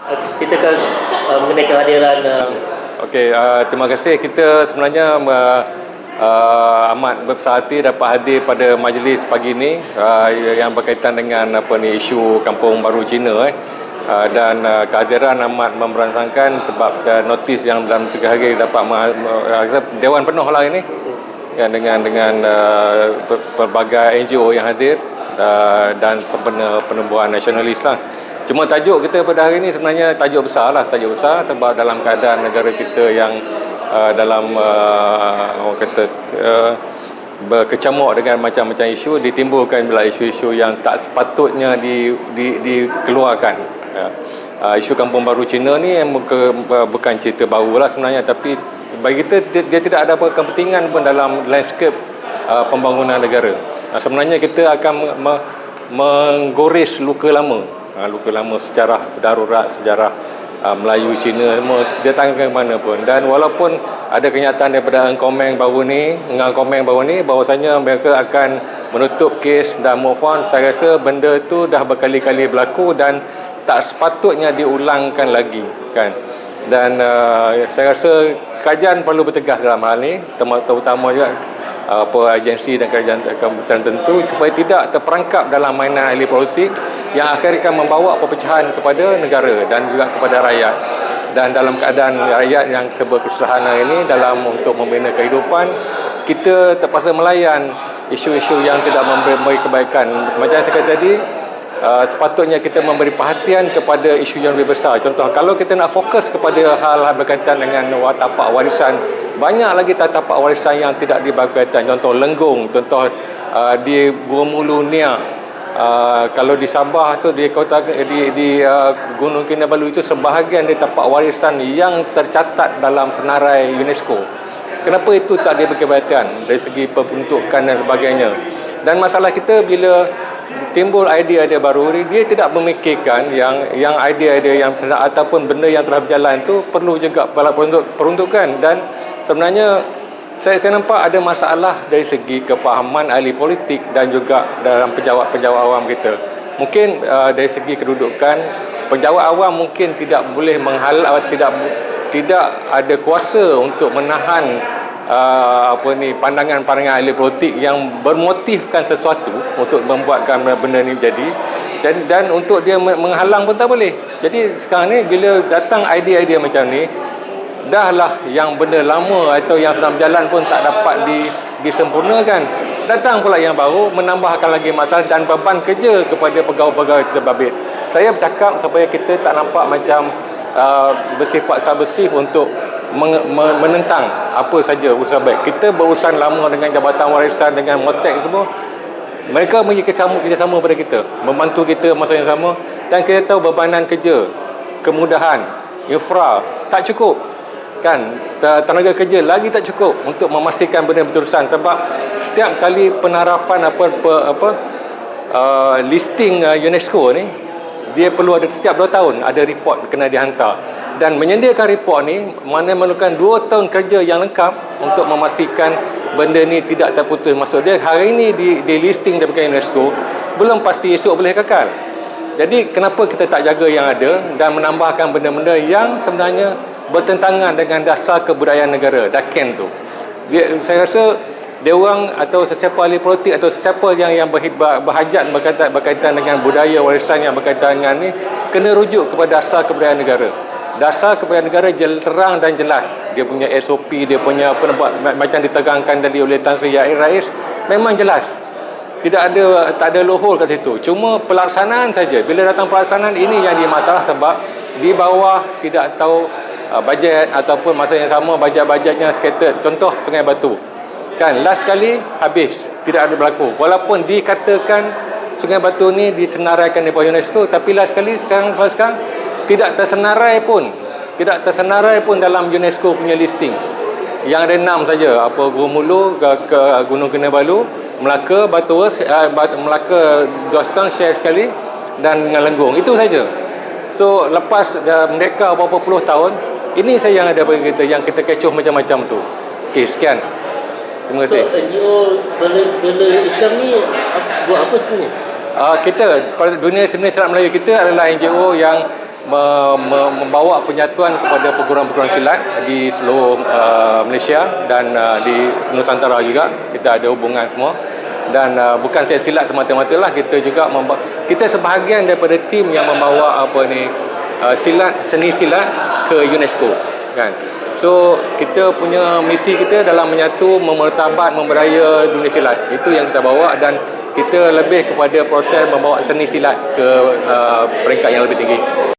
Kita akan mengenai kehadiran Okey, terima kasih. Kita sebenarnya amat berbesar hati dapat hadir pada majlis pagi ini yang berkaitan dengan isu Kampung Baru Cina dan kehadiran amat memberangsangkan sebab notis yang dalam 3 hari dapat dewan penuh lah ini ya, dengan pelbagai NGO yang hadir dan sebenar penubuhan nasionalis lah. Cuma tajuk kita pada hari ini sebenarnya tajuk besar sebab dalam keadaan negara kita yang dalam orang kata berkecamuk dengan macam-macam isu, ditimbulkan bila isu-isu yang tak sepatutnya dikeluarkan. Isu Kampung Baru Cina ni bukan cerita baru lah sebenarnya, tapi bagi kita dia tidak ada apa kepentingan pun dalam landscape pembangunan negara. Sebenarnya kita akan menggores luka lama sejarah darurat, sejarah Melayu Cina semua dia tanggung ke mana pun. Dan walaupun ada kenyataan daripada Ng Komeng baru ni bahawasanya mereka akan menutup kes dan move on, saya rasa benda tu dah berkali-kali berlaku dan tak sepatutnya diulangkan lagi kan. Dan saya rasa kerajaan perlu bertegas dalam hal ni, terutama juga agensi dan kerajaan tertentu supaya tidak terperangkap dalam mainan ahli politik yang akhirnya akan membawa perpecahan kepada negara dan juga kepada rakyat. Dan dalam keadaan rakyat yang serba kesusahan hari ini dalam untuk membina kehidupan, kita terpaksa melayan isu-isu yang tidak memberi kebaikan. Macam saya kata tadi, sepatutnya kita memberi perhatian kepada isu yang lebih besar. Contoh, kalau kita nak fokus kepada hal-hal berkaitan dengan tapak warisan, banyak lagi tapak warisan yang tidak dibagaikan. Contoh Lenggong, contoh di Bumulu Nia. Kalau di Sabah tu di Gunung Kinabalu itu sebahagian dari tapak warisan yang tercatat dalam senarai UNESCO. Kenapa itu tak diberi perhatian dari segi pembentukan dan sebagainya? Dan masalah kita bila timbul idea-idea baru, dia tidak memikirkan yang idea-idea yang ataupun benda yang telah berjalan tu perlu juga peruntukan. Dan sebenarnya saya nampak ada masalah dari segi kefahaman ahli politik dan juga dalam pejabat-pejabat awam kita. Mungkin dari segi kedudukan, pejabat awam mungkin tidak boleh tidak ada kuasa untuk menahan pandangan-pandangan ahli politik yang bermotifkan sesuatu untuk membuatkan benda ni jadi, dan untuk dia menghalang pun tak boleh. Jadi sekarang ni bila datang idea-idea macam ni, dahlah yang benda lama atau yang sedang berjalan pun tak dapat disempurnakan, datang pula yang baru menambahkan lagi masalah dan beban kerja kepada pegawai-pegawai terbabit. Saya bercakap supaya kita tak nampak macam bersifat subversif untuk menentang apa saja usaha baik. Kita berurusan lama dengan Jabatan Warisan, dengan Motek semua. Mereka bagi kerjasama pada kita, membantu kita masa yang sama, dan kita tahu bebanan kerja, kemudahan, infra tak cukup kan, tenaga kerja lagi tak cukup untuk memastikan benda berurusan. Sebab setiap kali penarafan listing UNESCO ni, dia perlu ada setiap 2 tahun ada report kena dihantar, dan menyediakan report ni memerlukan 2 tahun kerja yang lengkap untuk memastikan benda ni tidak terputus. Maksud dia hari ni di listing daripada UNESCO, belum pasti esok boleh kekal. Jadi kenapa kita tak jaga yang ada dan menambahkan benda-benda yang sebenarnya bertentangan dengan dasar kebudayaan negara, DAKEN tu. Saya rasa dia orang atau sesiapa ahli politik atau sesiapa yang berhajat berkaitan dengan budaya warisan yang berkaitan dengan ni, kena rujuk kepada dasar kebudayaan negara. Dasar kebudayaan negara terang dan jelas. Dia punya SOP, dia punya macam diterangkan tadi oleh Tan Sri Rais, memang jelas. Tak ada lohor kat situ. Cuma pelaksanaan saja. Bila datang pelaksanaan, ini yang dia masalah, sebab di bawah tidak tahu bajet, ataupun masa yang sama bajet-bajetnya scattered. Contoh Sungai Batu kan, last kali habis, tidak ada berlaku, walaupun dikatakan Sungai Batu ni disenaraikan daripada UNESCO, tapi last kali sekarang tidak tersenarai pun dalam UNESCO punya listing. Yang ada 6 saja, Gurumulu, ke Gunung Kinabalu, Melaka, Melaka, Jostang share sekali, dan dengan Lenggong. Itu saja. So lepas mereka berapa puluh tahun, ini saya yang ada bagi kita, yang kita kecoh macam-macam tu. Okey, sekian. Terima kasih. So, NGO bela Islam ni buat apa sebenarnya? Kita pada dunia sebenarnya Syarat Melayu kita adalah NGO yang membawa penyatuan kepada perguruan-perguruan silat di seluruh Malaysia dan di Nusantara juga. Kita ada hubungan semua. Dan bukan saya silat semata-mata lah, kita juga kita sebahagian daripada tim yang membawa seni silat ke UNESCO kan. So kita punya misi kita dalam menyatu, memertabat, memberdaya dunia silat. Itu yang kita bawa, dan kita lebih kepada proses membawa seni silat ke peringkat yang lebih tinggi.